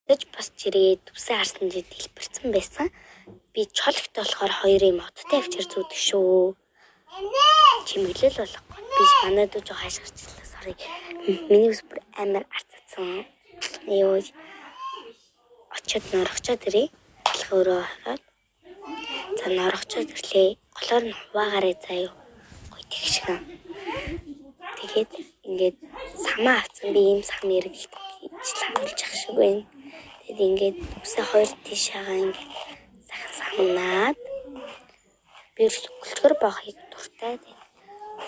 Тэгж бас жирээд үсээ харсан жид дэлбэрсэн байсан. Би чоологт болохоор 2 юм одтой авчир зүүдэг шүү. Чимэглэл болохгүй. Би манай дүү жоо хааш гарчлаа. Sorry. Миний ус бүр амар арцсан. Ёо. Очоод норохчод ирээ. Алга өрөө хараад. За норохчод ирлээ. Голоор нь хуваагараа заяа. Гой тэгшиг. Тэгээд ингээд самаа авсан. Би ийм сам эргэлт гэж харуулж ах шиг байна. Тэгээд ингээд үсээ 2 тишээгаа ингээд сайхан самнаад би гөлтгөр бахыг дуртай.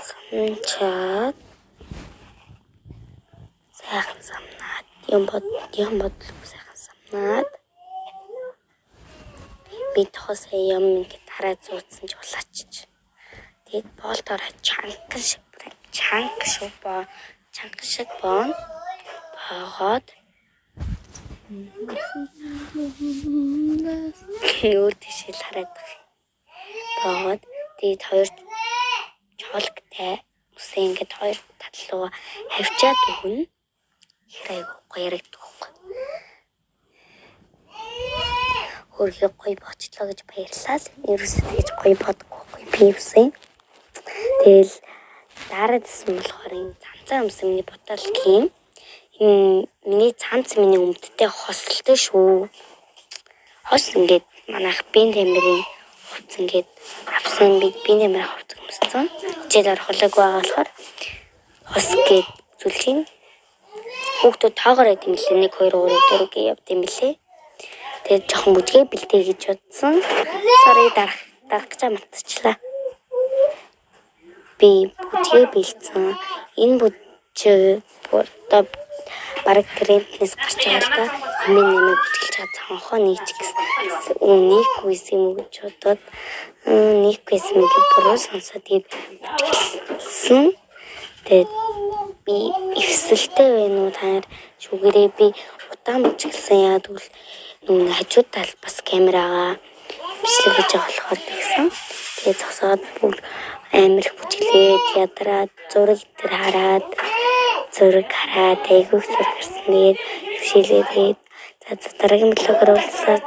Самчаад сайхан самнаад юм бодлоо сайхан самнаад би тохосоо юм ингээд хараа зүүцсэн ч булаачиж. Тэгээд болдоор чанган шиг боон багаад өөр тишэл хараад багаад тэгээд 2 чоологтай үсээ ингээд 2 татлуу хавчаад өгнө. Хайгуу ярагддаг. Хөрхий гоё бочлоо гэж баярлалаа. Ерөөсөө тэгж гоё бодохгүй би үсэн. Тэгэл дараадсан болохоор энэ цамцаа өмсөн миний бодол гин. Энэ миний цамц миний өмдтэй хосолтой шүү. Хос ингээд манайх бин тамирын хувц ингээд авсан би бин тамирын хувц өмссөн. Хичээл орхолог байгаа болохоор хос гээд зүлхийн. Хүүхдүүд тоогоор байт юм лээ. 1 2 3 4 гээ явд юм лээ. Тэгээд жоохон бүжгээ бэлтээ гэж бодсон. Sorry дарах гэж мартчихлаа. Би бүжгээ бэлдсэн. Энэ бүжгээ одоо бараг тренднээс гарч байгаа л да. Миний нэмээ бүжгэлж чад цанхоо нийч гэсэн. Нийгвэс юм гэж бодоод нийгвэс мэг буруу сонсоод тэгээд бүжгэлсэн. Тэгээд би эвсэлтэй байна уу та нар шүгээрээ би удаан бүжгэлсэн яа тэгвэл нүүн хажууд тал бас камерагаа бичлэг хийж байгаа болохоор тэгсэн. Тэгээд зогсоод бүр амар их бүжгэлээд ядраад зураг хараад айгүйх зураг гарсан. Тэгээд хөвшилээд за дараагийн блогоор уулзлаа.